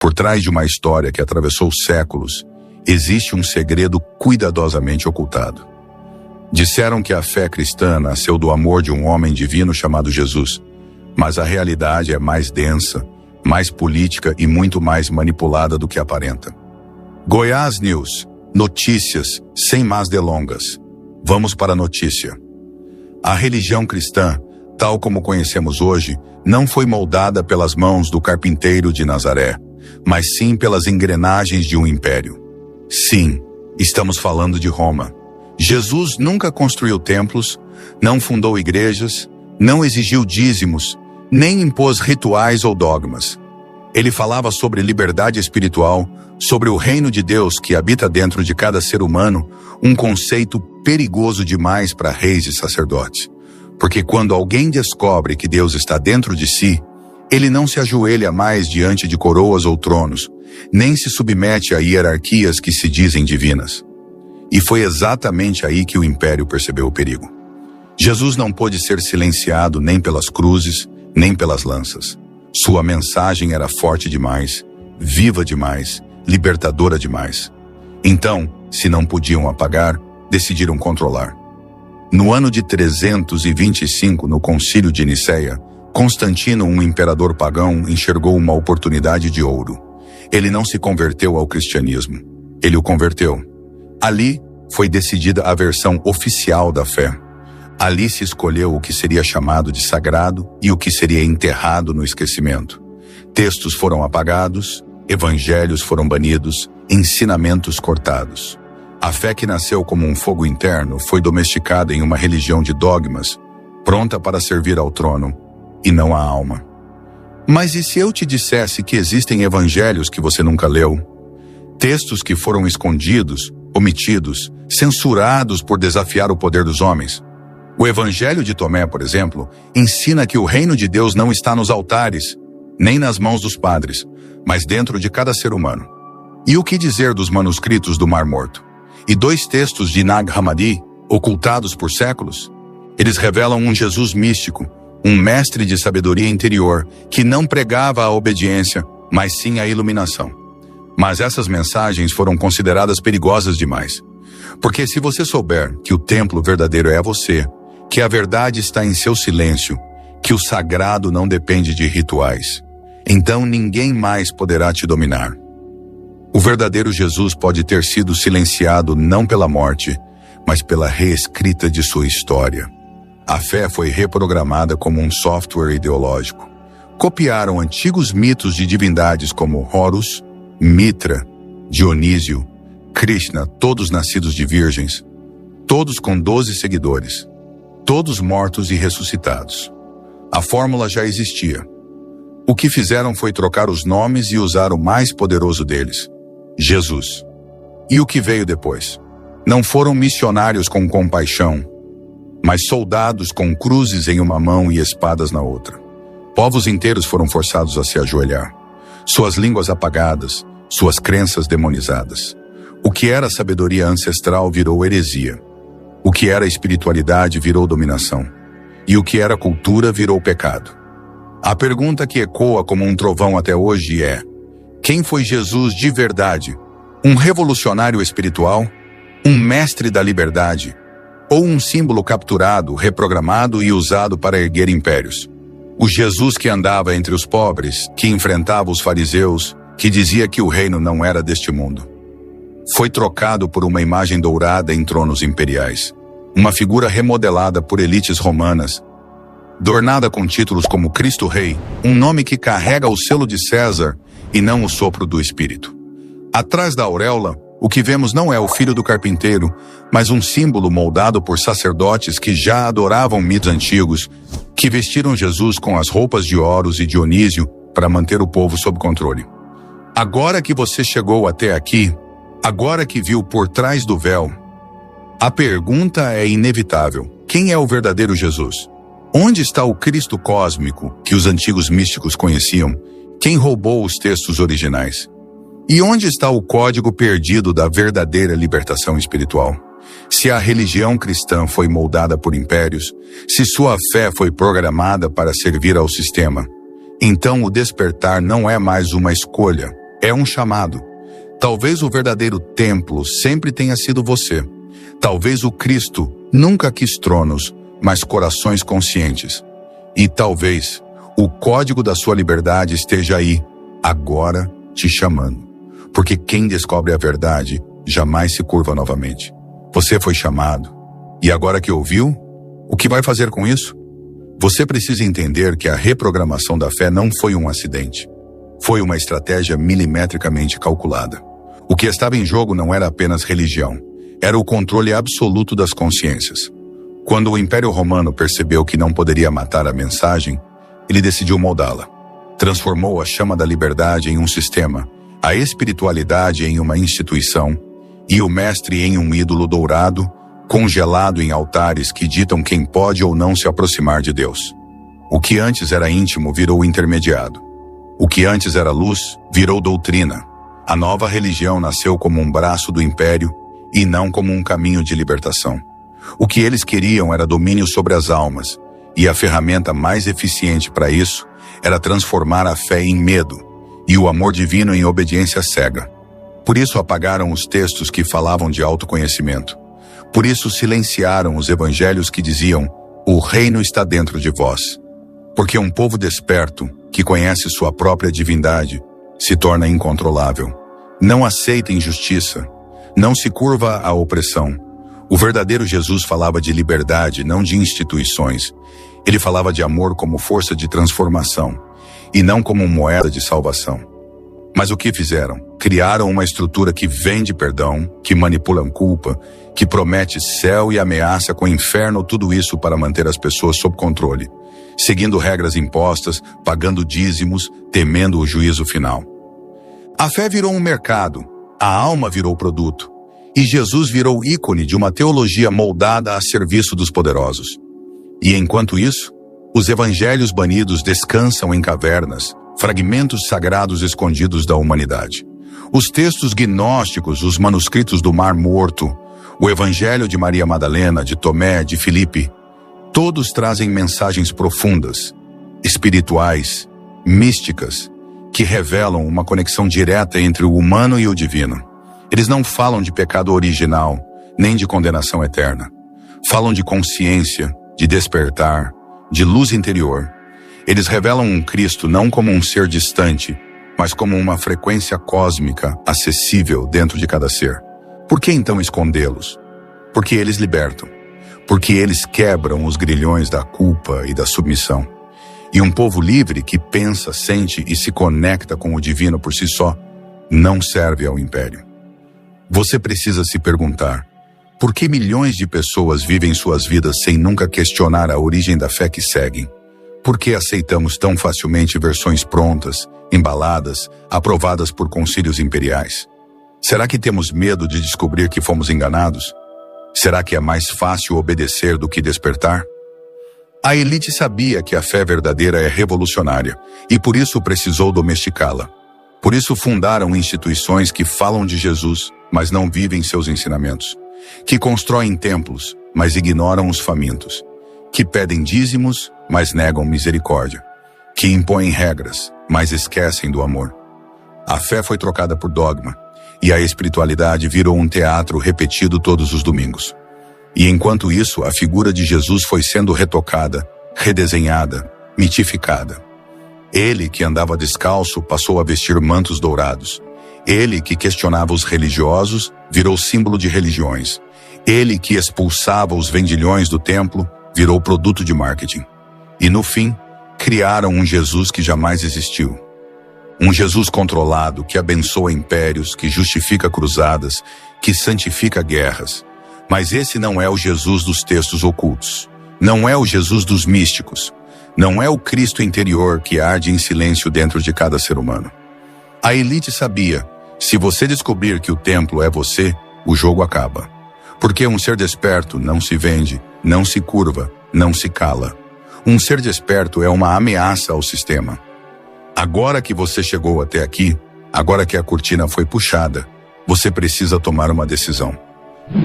Por trás de uma história que atravessou séculos, existe um segredo cuidadosamente ocultado. Disseram que a fé cristã nasceu do amor de um homem divino chamado Jesus, mas a realidade é mais densa, mais política e muito mais manipulada do que aparenta. Goiás News, notícias sem más delongas. Vamos para a notícia. A religião cristã, tal como conhecemos hoje, não foi moldada pelas mãos do carpinteiro de Nazaré, mas sim pelas engrenagens de um império. Sim, estamos falando de Roma. Jesus nunca construiu templos, não fundou igrejas, não exigiu dízimos, nem impôs rituais ou dogmas. Ele falava sobre liberdade espiritual, sobre o reino de Deus que habita dentro de cada ser humano, um conceito perigoso demais para reis e sacerdotes. Porque quando alguém descobre que Deus está dentro de si, ele não se ajoelha mais diante de coroas ou tronos, nem se submete a hierarquias que se dizem divinas. E foi exatamente aí que o império percebeu o perigo. Jesus não pôde ser silenciado nem pelas cruzes, nem pelas lanças. Sua mensagem era forte demais, viva demais, libertadora demais. Então, se não podiam apagar, decidiram controlar. No ano de 325, no Concílio de Nicéia, Constantino, um imperador pagão, enxergou uma oportunidade de ouro. Ele não se converteu ao cristianismo. Ele o converteu. Ali foi decidida a versão oficial da fé. Ali se escolheu o que seria chamado de sagrado e o que seria enterrado no esquecimento. Textos foram apagados, evangelhos foram banidos, ensinamentos cortados. A fé que nasceu como um fogo interno foi domesticada em uma religião de dogmas, pronta para servir ao trono, e não à alma. Mas e se eu te dissesse que existem evangelhos que você nunca leu? Textos que foram escondidos, omitidos, censurados por desafiar o poder dos homens? O Evangelho de Tomé, por exemplo, ensina que o reino de Deus não está nos altares, nem nas mãos dos padres, mas dentro de cada ser humano. E o que dizer dos manuscritos do Mar Morto? E 2 textos de Nag Hammadi, ocultados por séculos? Eles revelam um Jesus místico, um mestre de sabedoria interior, que não pregava a obediência, mas sim a iluminação. Mas essas mensagens foram consideradas perigosas demais. Porque se você souber que o templo verdadeiro é você, que a verdade está em seu silêncio, que o sagrado não depende de rituais, então ninguém mais poderá te dominar. O verdadeiro Jesus pode ter sido silenciado não pela morte, mas pela reescrita de sua história. A fé foi reprogramada como um software ideológico. Copiaram antigos mitos de divindades como Horus, Mitra, Dionísio, Krishna, todos nascidos de virgens, todos com 12 seguidores, todos mortos e ressuscitados. A fórmula já existia. O que fizeram foi trocar os nomes e usar o mais poderoso deles, Jesus. E o que veio depois? Não foram missionários com compaixão, mas soldados com cruzes em uma mão e espadas na outra. Povos inteiros foram forçados a se ajoelhar, suas línguas apagadas, suas crenças demonizadas. O que era sabedoria ancestral virou heresia. O que era espiritualidade virou dominação. E o que era cultura virou pecado. A pergunta que ecoa como um trovão até hoje é: quem foi Jesus de verdade? Um revolucionário espiritual? Um mestre da liberdade? Ou um símbolo capturado, reprogramado e usado para erguer impérios? O Jesus que andava entre os pobres, que enfrentava os fariseus, que dizia que o reino não era deste mundo. Foi trocado por uma imagem dourada em tronos imperiais. Uma figura remodelada por elites romanas, adornada com títulos como Cristo Rei, um nome que carrega o selo de César e não o sopro do Espírito. Atrás da auréola, o que vemos não é o filho do carpinteiro, mas um símbolo moldado por sacerdotes que já adoravam mitos antigos, que vestiram Jesus com as roupas de Horus e Dionísio para manter o povo sob controle. Agora que você chegou até aqui, agora que viu por trás do véu, a pergunta é inevitável: quem é o verdadeiro Jesus? Onde está o Cristo cósmico que os antigos místicos conheciam? Quem roubou os textos originais? E onde está o código perdido da verdadeira libertação espiritual? Se a religião cristã foi moldada por impérios, se sua fé foi programada para servir ao sistema, então o despertar não é mais uma escolha, É um chamado. Talvez o verdadeiro templo sempre tenha sido você. Talvez o Cristo nunca quis tronos, mas corações conscientes. E talvez o código da sua liberdade esteja aí, agora te chamando. Porque quem descobre a verdade jamais se curva novamente. Você foi chamado. E agora que ouviu, o que vai fazer com isso? Você precisa entender que a reprogramação da fé não foi um acidente. Foi uma estratégia milimetricamente calculada. O que estava em jogo não era apenas religião. Era o controle absoluto das consciências. Quando o Império Romano percebeu que não poderia matar a mensagem, ele decidiu moldá-la. Transformou a chama da liberdade em um sistema, a espiritualidade em uma instituição e o mestre em um ídolo dourado, congelado em altares que ditam quem pode ou não se aproximar de Deus. O que antes era íntimo virou intermediado. O que antes era luz virou doutrina. A nova religião nasceu como um braço do império e não como um caminho de libertação. O que eles queriam era domínio sobre as almas, e a ferramenta mais eficiente para isso era transformar a fé em medo e o amor divino em obediência cega. Por isso apagaram os textos que falavam de autoconhecimento. Por isso silenciaram os evangelhos que diziam: o reino está dentro de vós. Porque um povo desperto, que conhece sua própria divindade, se torna incontrolável. Não aceita injustiça. Não se curva à opressão. O verdadeiro Jesus falava de liberdade, não de instituições. Ele falava de amor como força de transformação, e não como moeda de salvação. Mas o que fizeram? Criaram uma estrutura que vende perdão, que manipula culpa, que promete céu e ameaça com inferno, tudo isso para manter as pessoas sob controle, seguindo regras impostas, pagando dízimos, temendo o juízo final. A fé virou um mercado, a alma virou produto, e Jesus virou ícone de uma teologia moldada a serviço dos poderosos. E enquanto isso, os evangelhos banidos descansam em cavernas, fragmentos sagrados escondidos da humanidade. Os textos gnósticos, os manuscritos do Mar Morto, o Evangelho de Maria Madalena, de Tomé, de Filipe, todos trazem mensagens profundas, espirituais, místicas, que revelam uma conexão direta entre o humano e o divino. Eles não falam de pecado original, nem de condenação eterna. Falam de consciência, de despertar, de luz interior. Eles revelam um Cristo não como um ser distante, mas como uma frequência cósmica acessível dentro de cada ser. Por que então escondê-los? Porque eles libertam. Porque eles quebram os grilhões da culpa e da submissão. E um povo livre que pensa, sente e se conecta com o divino por si só, não serve ao império. Você precisa se perguntar: por que milhões de pessoas vivem suas vidas sem nunca questionar a origem da fé que seguem? Por que aceitamos tão facilmente versões prontas, embaladas, aprovadas por concílios imperiais? Será que temos medo de descobrir que fomos enganados? Será que é mais fácil obedecer do que despertar? A elite sabia que a fé verdadeira é revolucionária e por isso precisou domesticá-la. Por isso fundaram instituições que falam de Jesus, mas não vivem seus ensinamentos. Que constroem templos, mas ignoram os famintos. Que pedem dízimos, mas negam misericórdia. Que impõem regras, mas esquecem do amor. A fé foi trocada por dogma, e a espiritualidade virou um teatro repetido todos os domingos. E enquanto isso, a figura de Jesus foi sendo retocada, redesenhada, mitificada. Ele que andava descalço passou a vestir mantos dourados. Ele que questionava os religiosos virou símbolo de religiões. Ele que expulsava os vendilhões do templo virou produto de marketing. E no fim, criaram um Jesus que jamais existiu. Um Jesus controlado, que abençoa impérios, que justifica cruzadas, que santifica guerras. Mas esse não é o Jesus dos textos ocultos. Não é o Jesus dos místicos. Não é o Cristo interior que arde em silêncio dentro de cada ser humano. A elite sabia: se você descobrir que o templo é você, o jogo acaba. Porque um ser desperto não se vende, não se curva, não se cala. Um ser desperto é uma ameaça ao sistema. Agora que você chegou até aqui, agora que a cortina foi puxada, você precisa tomar uma decisão.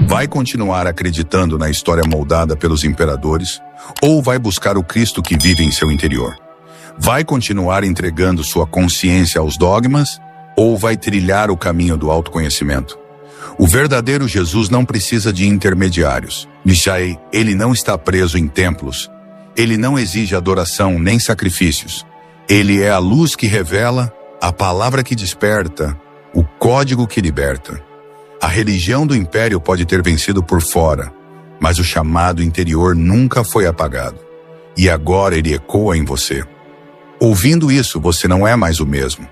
Vai continuar acreditando na história moldada pelos imperadores, ou vai buscar o Cristo que vive em seu interior? Vai continuar entregando sua consciência aos dogmas, ou vai trilhar o caminho do autoconhecimento. O verdadeiro Jesus não precisa de intermediários. Mishai, ele não está preso em templos. Ele não exige adoração nem sacrifícios. Ele é a luz que revela, a palavra que desperta, o código que liberta. A religião do império pode ter vencido por fora, mas o chamado interior nunca foi apagado. E agora ele ecoa em você. Ouvindo isso, você não é mais o mesmo.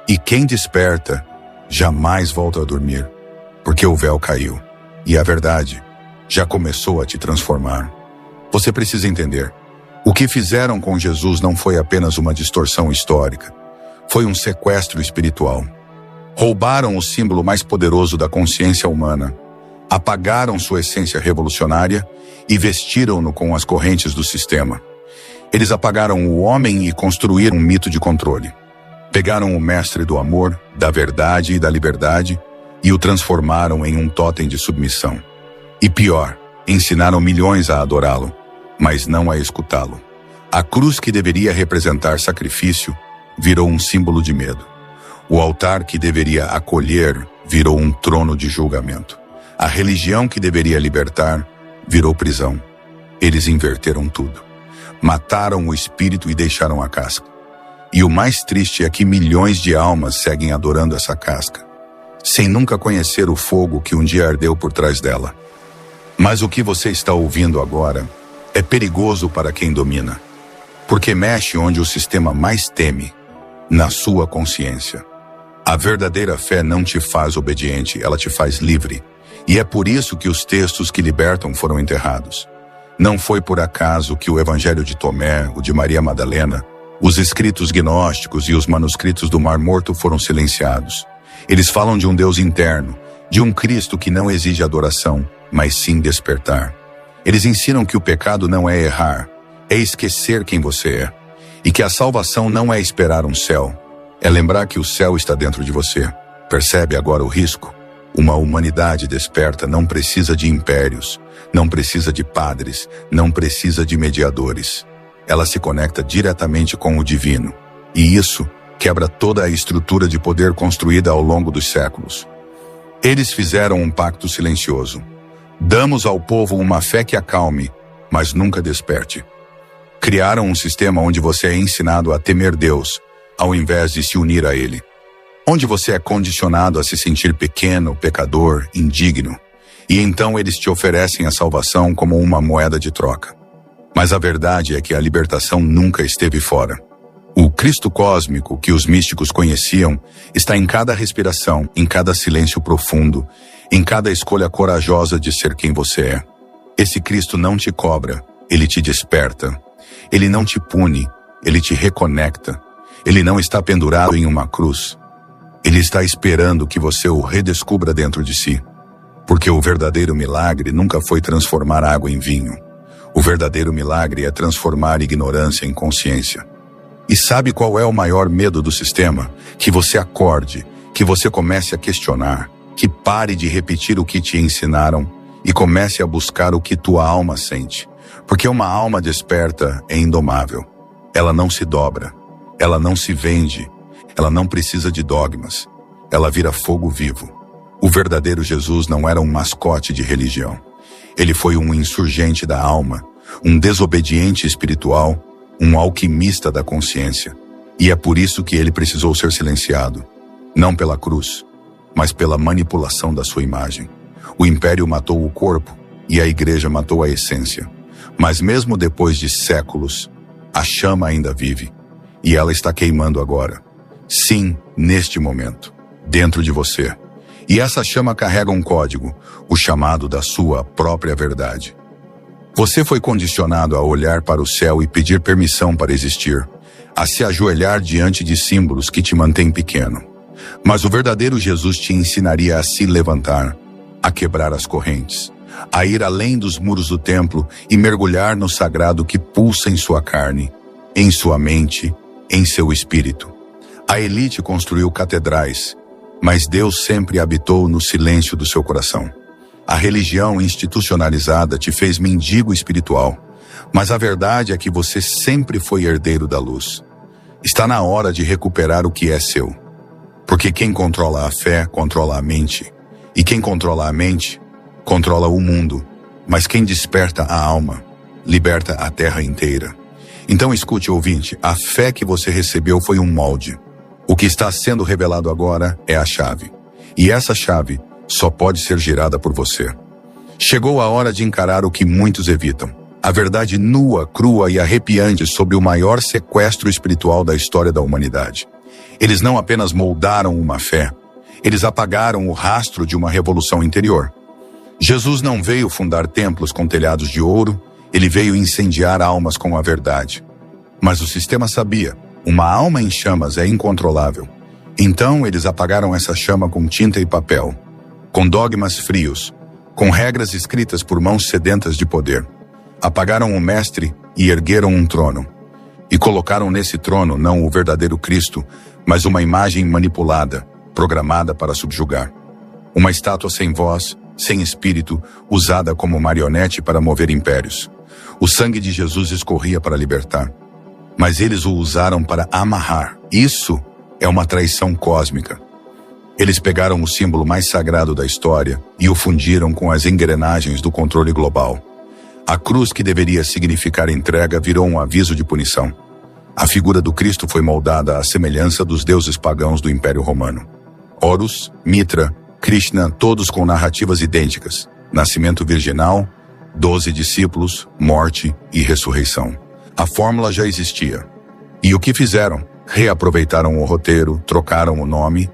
E quem desperta, jamais volta a dormir, porque o véu caiu. E a verdade já começou a te transformar. Você precisa entender. O que fizeram com Jesus não foi apenas uma distorção histórica. Foi um sequestro espiritual. Roubaram o símbolo mais poderoso da consciência humana, apagaram sua essência revolucionária e vestiram-no com as correntes do sistema. Eles apagaram o homem e construíram um mito de controle. Pegaram o mestre do amor, da verdade e da liberdade e o transformaram em um totem de submissão. E pior, ensinaram milhões a adorá-lo, mas não a escutá-lo. A cruz que deveria representar sacrifício virou um símbolo de medo. O altar que deveria acolher virou um trono de julgamento. A religião que deveria libertar virou prisão. Eles inverteram tudo. Mataram o espírito e deixaram a casca. E o mais triste é que milhões de almas seguem adorando essa casca, sem nunca conhecer o fogo que um dia ardeu por trás dela. Mas o que você está ouvindo agora é perigoso para quem domina, porque mexe onde o sistema mais teme, na sua consciência. A verdadeira fé não te faz obediente, ela te faz livre. E é por isso que os textos que libertam foram enterrados. Não foi por acaso que o Evangelho de Tomé, o de Maria Madalena, os escritos gnósticos e os manuscritos do Mar Morto foram silenciados. Eles falam de um Deus interno, de um Cristo que não exige adoração, mas sim despertar. Eles ensinam que o pecado não é errar, é esquecer quem você é. E que a salvação não é esperar um céu, é lembrar que o céu está dentro de você. Percebe agora o risco? Uma humanidade desperta não precisa de impérios, não precisa de padres, não precisa de mediadores. Ela se conecta diretamente com o divino. E isso quebra toda a estrutura de poder construída ao longo dos séculos. Eles fizeram um pacto silencioso. Damos ao povo uma fé que acalme, mas nunca desperte. Criaram um sistema onde você é ensinado a temer Deus, ao invés de se unir a Ele. Onde você é condicionado a se sentir pequeno, pecador, indigno. E então eles te oferecem a salvação como uma moeda de troca. Mas a verdade é que a libertação nunca esteve fora. O Cristo cósmico que os místicos conheciam está em cada respiração, em cada silêncio profundo, em cada escolha corajosa de ser quem você é. Esse Cristo não te cobra, ele te desperta. Ele não te pune, ele te reconecta. Ele não está pendurado em uma cruz. Ele está esperando que você o redescubra dentro de si. Porque o verdadeiro milagre nunca foi transformar água em vinho. O verdadeiro milagre é transformar ignorância em consciência. E sabe qual é o maior medo do sistema? Que você acorde, que você comece a questionar, que pare de repetir o que te ensinaram e comece a buscar o que tua alma sente. Porque uma alma desperta é indomável. Ela não se dobra, ela não se vende, ela não precisa de dogmas. Ela vira fogo vivo. O verdadeiro Jesus não era um mascote de religião. Ele foi um insurgente da alma, um desobediente espiritual, um alquimista da consciência. E é por isso que ele precisou ser silenciado. Não pela cruz, mas pela manipulação da sua imagem. O império matou o corpo e a igreja matou a essência. Mas mesmo depois de séculos, a chama ainda vive. E ela está queimando agora. Sim, neste momento, dentro de você. E essa chama carrega um código, o chamado da sua própria verdade. Você foi condicionado a olhar para o céu e pedir permissão para existir, a se ajoelhar diante de símbolos que te mantêm pequeno. Mas o verdadeiro Jesus te ensinaria a se levantar, a quebrar as correntes, a ir além dos muros do templo e mergulhar no sagrado que pulsa em sua carne, em sua mente, em seu espírito. A elite construiu catedrais, mas Deus sempre habitou no silêncio do seu coração. A religião institucionalizada te fez mendigo espiritual, mas a verdade é que você sempre foi herdeiro da luz. Está na hora de recuperar o que é seu. Porque quem controla a fé, controla a mente. E quem controla a mente, controla o mundo. Mas quem desperta a alma, liberta a terra inteira. Então escute, ouvinte, a fé que você recebeu foi um molde. O que está sendo revelado agora é a chave. E essa chave só pode ser girada por você. Chegou a hora de encarar o que muitos evitam. A verdade nua, crua e arrepiante sobre o maior sequestro espiritual da história da humanidade. Eles não apenas moldaram uma fé, eles apagaram o rastro de uma revolução interior. Jesus não veio fundar templos com telhados de ouro, ele veio incendiar almas com a verdade. Mas o sistema sabia, uma alma em chamas é incontrolável. Então eles apagaram essa chama com tinta e papel, com dogmas frios, com regras escritas por mãos sedentas de poder. Apagaram o mestre e ergueram um trono. E colocaram nesse trono não o verdadeiro Cristo, mas uma imagem manipulada, programada para subjugar. Uma estátua sem voz, sem espírito, usada como marionete para mover impérios. O sangue de Jesus escorria para libertar. Mas eles o usaram para amarrar. Isso é uma traição cósmica. Eles pegaram o símbolo mais sagrado da história e o fundiram com as engrenagens do controle global. A cruz que deveria significar entrega virou um aviso de punição. A figura do Cristo foi moldada à semelhança dos deuses pagãos do Império Romano. Horus, Mitra, Krishna, todos com narrativas idênticas. Nascimento virginal, 12 discípulos, morte e ressurreição. A fórmula já existia. E o que fizeram? Reaproveitaram o roteiro, trocaram o nome,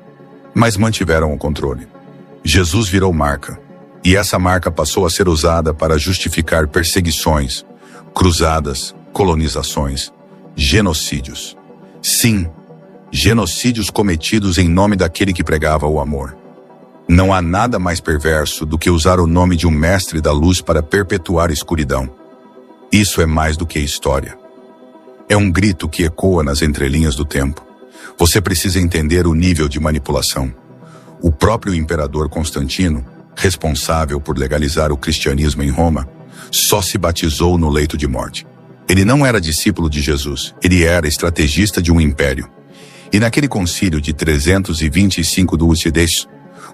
mas mantiveram o controle. Jesus virou marca. E essa marca passou a ser usada para justificar perseguições, cruzadas, colonizações, genocídios. Sim, genocídios cometidos em nome daquele que pregava o amor. Não há nada mais perverso do que usar o nome de um mestre da luz para perpetuar a escuridão. Isso é mais do que história. É um grito que ecoa nas entrelinhas do tempo. Você precisa entender o nível de manipulação. O próprio imperador Constantino, responsável por legalizar o cristianismo em Roma, só se batizou no leito de morte. Ele não era discípulo de Jesus, ele era estrategista de um império. E naquele concílio de 325 do Ucidez,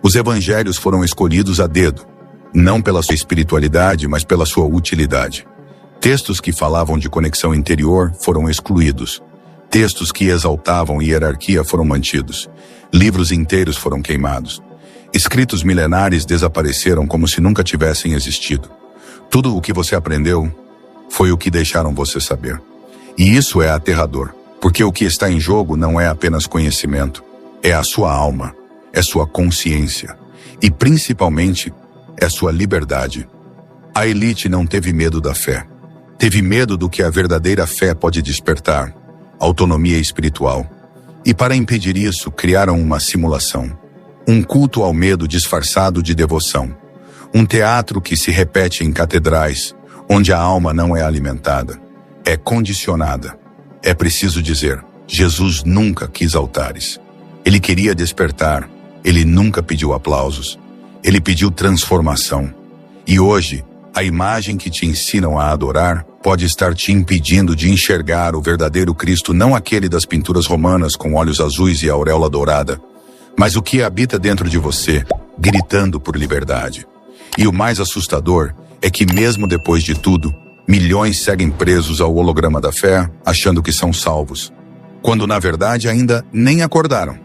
os evangelhos foram escolhidos a dedo, não pela sua espiritualidade, mas pela sua utilidade. Textos que falavam de conexão interior foram excluídos. Textos que exaltavam hierarquia foram mantidos. Livros inteiros foram queimados. Escritos milenares desapareceram como se nunca tivessem existido. Tudo o que você aprendeu foi o que deixaram você saber. E isso é aterrador, porque o que está em jogo não é apenas conhecimento, é a sua alma, é sua consciência e, principalmente, é sua liberdade. A elite não teve medo da fé. Teve medo do que a verdadeira fé pode despertar, autonomia espiritual. E para impedir isso, criaram uma simulação. Um culto ao medo disfarçado de devoção. Um teatro que se repete em catedrais, onde a alma não é alimentada, é condicionada. É preciso dizer, Jesus nunca quis altares. Ele queria despertar, ele nunca pediu aplausos. Ele pediu transformação. E hoje, a imagem que te ensinam a adorar pode estar te impedindo de enxergar o verdadeiro Cristo, não aquele das pinturas romanas com olhos azuis e auréola dourada, mas o que habita dentro de você, gritando por liberdade. E o mais assustador é que mesmo depois de tudo, milhões seguem presos ao holograma da fé, achando que são salvos, quando na verdade ainda nem acordaram.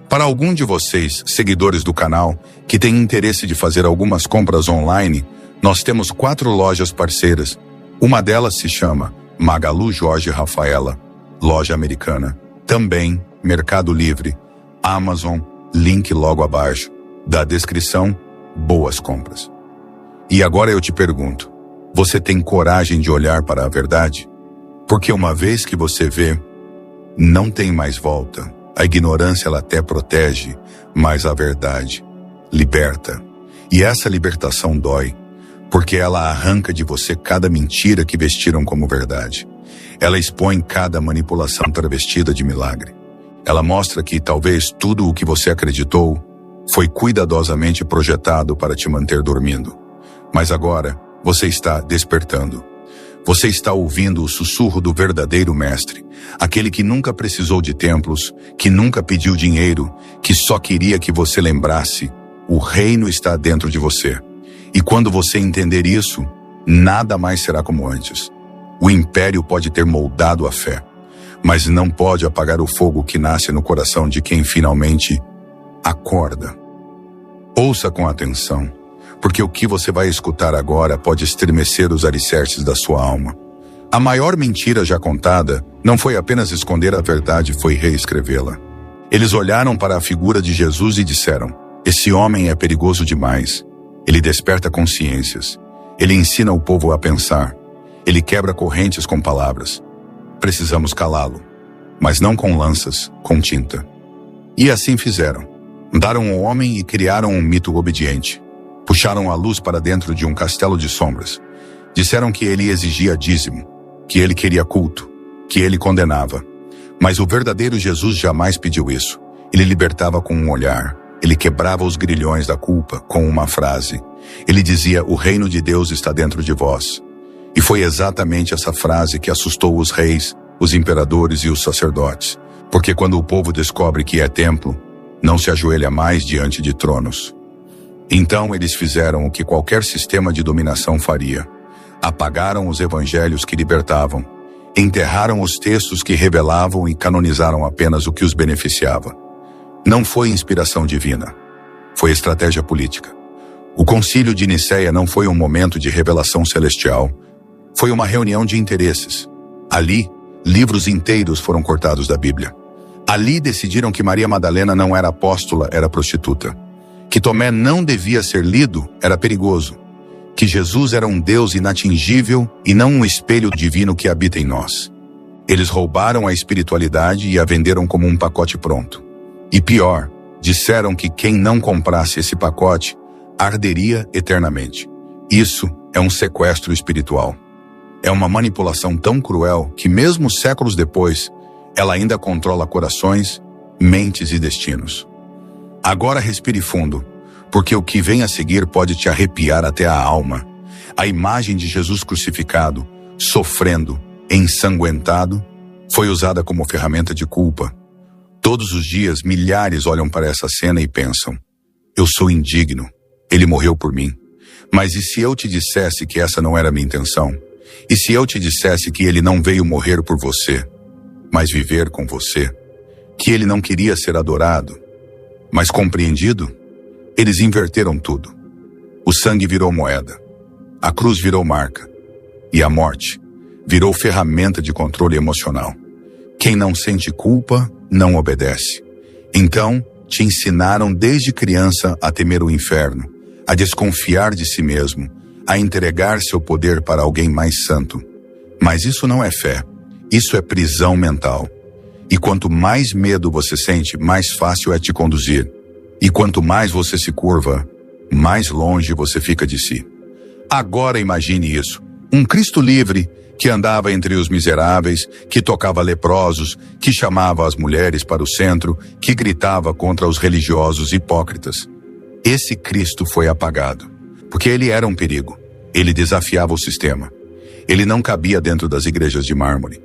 Para algum de vocês, seguidores do canal, que tem interesse de fazer algumas compras online, nós temos 4 lojas parceiras. Uma delas se chama Magalu Jorge Rafaela, loja americana. Também Mercado Livre, Amazon, link logo abaixo. Da descrição, boas compras. E agora eu te pergunto, você tem coragem de olhar para a verdade? Porque uma vez que você vê, não tem mais volta. A ignorância ela até protege, mas a verdade liberta. E essa libertação dói, porque ela arranca de você cada mentira que vestiram como verdade. Ela expõe cada manipulação travestida de milagre. Ela mostra que talvez tudo o que você acreditou foi cuidadosamente projetado para te manter dormindo. Mas agora você está despertando. Você está ouvindo o sussurro do verdadeiro mestre, aquele que nunca precisou de templos, que nunca pediu dinheiro, que só queria que você lembrasse: o reino está dentro de você. E quando você entender isso, nada mais será como antes. O império pode ter moldado a fé, mas não pode apagar o fogo que nasce no coração de quem finalmente acorda. Ouça com atenção, porque o que você vai escutar agora pode estremecer os alicerces da sua alma. A maior mentira já contada não foi apenas esconder a verdade, foi reescrevê-la. Eles olharam para a figura de Jesus e disseram: esse homem é perigoso demais. Ele desperta consciências. Ele ensina o povo a pensar. Ele quebra correntes com palavras. Precisamos calá-lo, mas não com lanças, com tinta. E assim fizeram. Daram o homem e criaram um mito obediente. Puxaram a luz para dentro de um castelo de sombras. Disseram que ele exigia dízimo, que ele queria culto, que ele condenava. Mas o verdadeiro Jesus jamais pediu isso. Ele libertava com um olhar. Ele quebrava os grilhões da culpa com uma frase. Ele dizia: o reino de Deus está dentro de vós. E foi exatamente essa frase que assustou os reis, os imperadores e os sacerdotes. Porque quando o povo descobre que é templo, não se ajoelha mais diante de tronos. Então eles fizeram o que qualquer sistema de dominação faria. Apagaram os evangelhos que libertavam, enterraram os textos que revelavam e canonizaram apenas o que os beneficiava. Não foi inspiração divina, foi estratégia política. O concílio de Nicéia não foi um momento de revelação celestial, foi uma reunião de interesses. Ali, livros inteiros foram cortados da Bíblia. Ali decidiram que Maria Madalena não era apóstola, era prostituta. Que Tomé não devia ser lido, era perigoso. Que Jesus era um Deus inatingível e não um espelho divino que habita em nós. Eles roubaram a espiritualidade e a venderam como um pacote pronto. E pior, disseram que quem não comprasse esse pacote arderia eternamente. Isso é um sequestro espiritual. É uma manipulação tão cruel que mesmo séculos depois, ela ainda controla corações, mentes e destinos. Agora respire fundo, porque o que vem a seguir pode te arrepiar até a alma. A imagem de Jesus crucificado, sofrendo, ensanguentado, foi usada como ferramenta de culpa. Todos os dias, milhares olham para essa cena e pensam: eu sou indigno, ele morreu por mim. Mas e se eu te dissesse que essa não era minha intenção? E se eu te dissesse que ele não veio morrer por você, mas viver com você? Que ele não queria ser adorado, mas compreendido? Eles inverteram tudo. O sangue virou moeda, a cruz virou marca, e a morte virou ferramenta de controle emocional. Quem não sente culpa, não obedece. Então, te ensinaram desde criança a temer o inferno, a desconfiar de si mesmo, a entregar seu poder para alguém mais santo. Mas isso não é fé, isso é prisão mental. E quanto mais medo você sente, mais fácil é te conduzir. E quanto mais você se curva, mais longe você fica de si. Agora imagine isso: um Cristo livre, que andava entre os miseráveis, que tocava leprosos, que chamava as mulheres para o centro, que gritava contra os religiosos hipócritas. Esse Cristo foi apagado, porque ele era um perigo. Ele desafiava o sistema. Ele não cabia dentro das igrejas de mármore.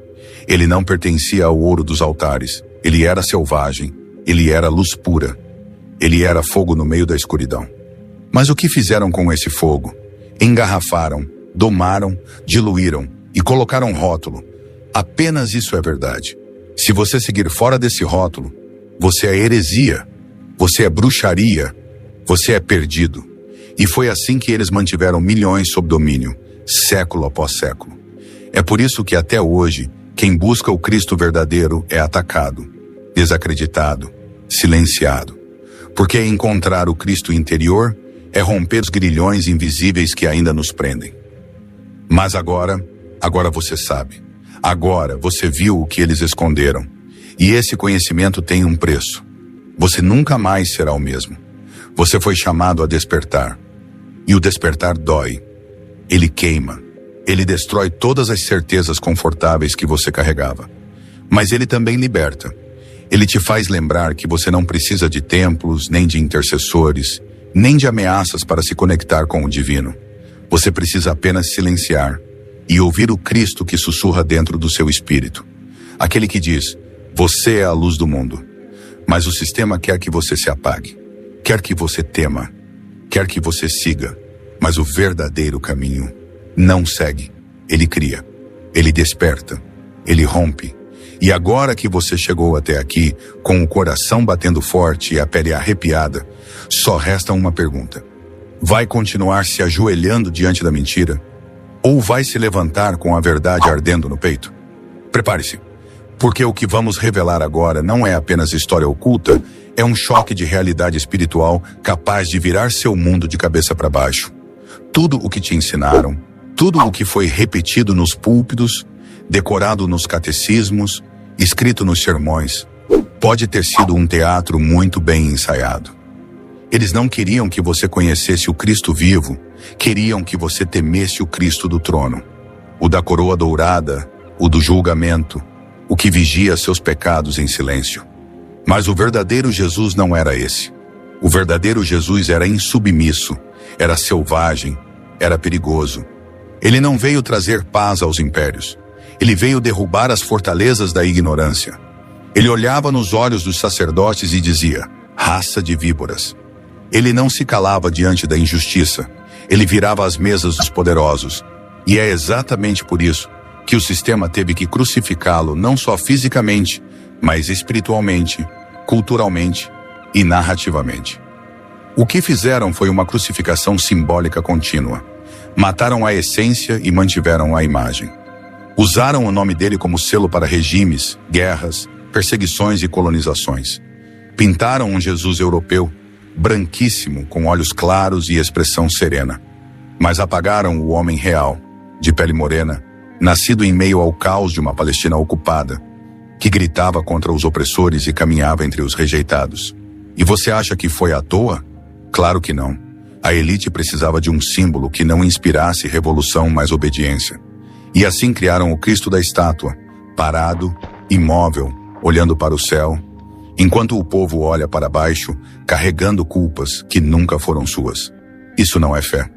Ele não pertencia ao ouro dos altares. Ele era selvagem. Ele era luz pura. Ele era fogo no meio da escuridão. Mas o que fizeram com esse fogo? Engarrafaram, domaram, diluíram e colocaram rótulo. Apenas isso é verdade. Se você seguir fora desse rótulo, você é heresia, você é bruxaria, você é perdido. E foi assim que eles mantiveram milhões sob domínio, século após século. É por isso que até hoje, quem busca o Cristo verdadeiro é atacado, desacreditado, silenciado. Porque encontrar o Cristo interior é romper os grilhões invisíveis que ainda nos prendem. Mas agora você sabe. Agora você viu o que eles esconderam. E esse conhecimento tem um preço. Você nunca mais será o mesmo. Você foi chamado a despertar. E o despertar dói. Ele queima. Ele destrói todas as certezas confortáveis que você carregava. Mas ele também liberta. Ele te faz lembrar que você não precisa de templos, nem de intercessores, nem de ameaças para se conectar com o divino. Você precisa apenas silenciar, e ouvir o Cristo que sussurra dentro do seu espírito. Aquele que diz, você é a luz do mundo. Mas o sistema quer que você se apague, quer que você tema, quer que você siga, mas o verdadeiro caminho não segue. Ele cria, ele desperta, ele rompe. E agora que você chegou até aqui, com o coração batendo forte e a pele arrepiada, só resta uma pergunta. Vai continuar se ajoelhando diante da mentira? Ou vai se levantar com a verdade ardendo no peito? Prepare-se, porque o que vamos revelar agora não é apenas história oculta, é um choque de realidade espiritual capaz de virar seu mundo de cabeça para baixo. Tudo o que te ensinaram, tudo o que foi repetido nos púlpitos, decorado nos catecismos, escrito nos sermões, pode ter sido um teatro muito bem ensaiado. Eles não queriam que você conhecesse o Cristo vivo, queriam que você temesse o Cristo do trono, o da coroa dourada, o do julgamento, o que vigia seus pecados em silêncio. Mas o verdadeiro Jesus não era esse. O verdadeiro Jesus era insubmisso, era selvagem, era perigoso. Ele não veio trazer paz aos impérios. Ele veio derrubar as fortalezas da ignorância. Ele olhava nos olhos dos sacerdotes e dizia, raça de víboras. Ele não se calava diante da injustiça. Ele virava as mesas dos poderosos. E é exatamente por isso que o sistema teve que crucificá-lo não só fisicamente, mas espiritualmente, culturalmente e narrativamente. O que fizeram foi uma crucificação simbólica contínua. Mataram a essência e mantiveram a imagem. Usaram o nome dele como selo para regimes, guerras, perseguições e colonizações. Pintaram um Jesus europeu, branquíssimo, com olhos claros e expressão serena. Mas apagaram o homem real, de pele morena, nascido em meio ao caos de uma Palestina ocupada, que gritava contra os opressores e caminhava entre os rejeitados. E você acha que foi à toa? Claro que não. A elite precisava de um símbolo que não inspirasse revolução, mas obediência. E assim criaram o Cristo da estátua, parado, imóvel, olhando para o céu, enquanto o povo olha para baixo, carregando culpas que nunca foram suas. Isso não é fé.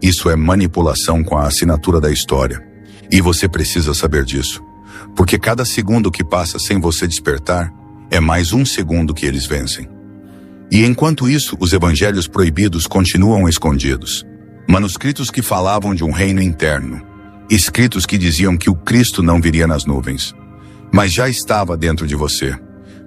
Isso é manipulação com a assinatura da história. E você precisa saber disso. Porque cada segundo que passa sem você despertar, é mais um segundo que eles vencem. E enquanto isso, os evangelhos proibidos continuam escondidos. Manuscritos que falavam de um reino interno. Escritos que diziam que o Cristo não viria nas nuvens. Mas já estava dentro de você.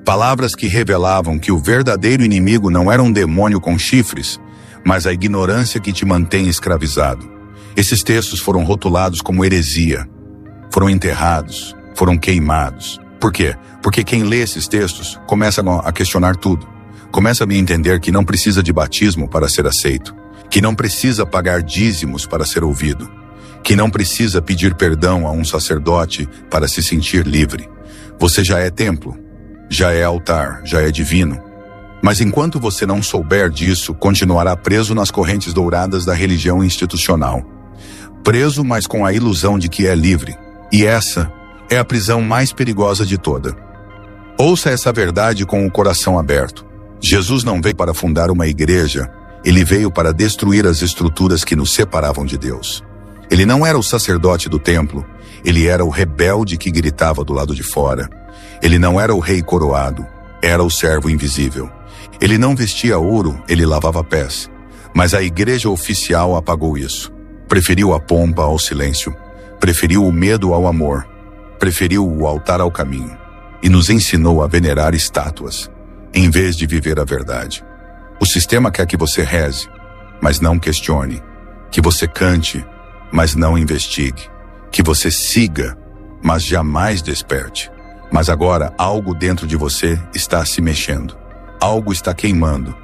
Palavras que revelavam que o verdadeiro inimigo não era um demônio com chifres, mas a ignorância que te mantém escravizado. Esses textos foram rotulados como heresia. Foram enterrados, foram queimados. Por quê? Porque quem lê esses textos começa a questionar tudo. Começa a me entender que não precisa de batismo para ser aceito, que não precisa pagar dízimos para ser ouvido, que não precisa pedir perdão a um sacerdote para se sentir livre. Você já é templo, já é altar, já é divino. Mas enquanto você não souber disso, continuará preso nas correntes douradas da religião institucional. Preso, mas com a ilusão de que é livre. E essa é a prisão mais perigosa de toda. Ouça essa verdade com o coração aberto. Jesus não veio para fundar uma igreja, ele veio para destruir as estruturas que nos separavam de Deus. Ele não era o sacerdote do templo, ele era o rebelde que gritava do lado de fora. Ele não era o rei coroado, era o servo invisível. Ele não vestia ouro, ele lavava pés. Mas a igreja oficial apagou isso. Preferiu a pompa ao silêncio. Preferiu o medo ao amor. Preferiu o altar ao caminho. E nos ensinou a venerar estátuas, em vez de viver a verdade. O sistema quer que você reze, mas não questione. Que você cante, mas não investigue. Que você siga, mas jamais desperte. Mas agora algo dentro de você está se mexendo. Algo está queimando.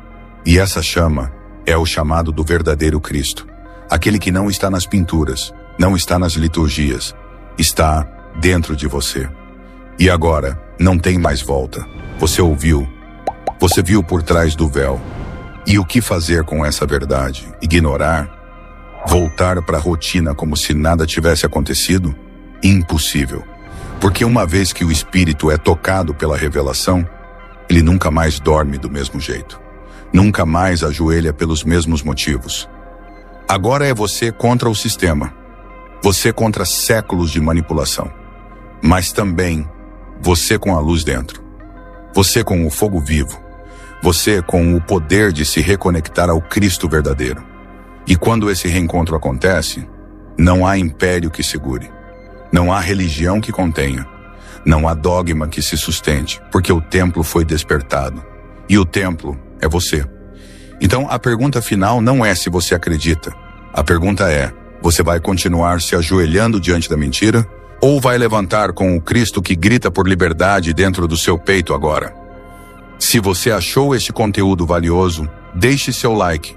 E essa chama é o chamado do verdadeiro Cristo. Aquele que não está nas pinturas, não está nas liturgias, está dentro de você. E agora, não tem mais volta. Você ouviu. Você viu por trás do véu. E o que fazer com essa verdade? Ignorar? Voltar para a rotina como se nada tivesse acontecido? Impossível. Porque uma vez que o espírito é tocado pela revelação, ele nunca mais dorme do mesmo jeito. Nunca mais ajoelha pelos mesmos motivos. Agora é você contra o sistema. Você contra séculos de manipulação. Mas também você com a luz dentro. Você com o fogo vivo. Você com o poder de se reconectar ao Cristo verdadeiro. E quando esse reencontro acontece, não há império que segure. Não há religião que contenha. Não há dogma que se sustente, porque o templo foi despertado. E o templo é você. Então, a pergunta final não é se você acredita. A pergunta é, você vai continuar se ajoelhando diante da mentira? Ou vai levantar com o Cristo que grita por liberdade dentro do seu peito agora? Se você achou este conteúdo valioso, deixe seu like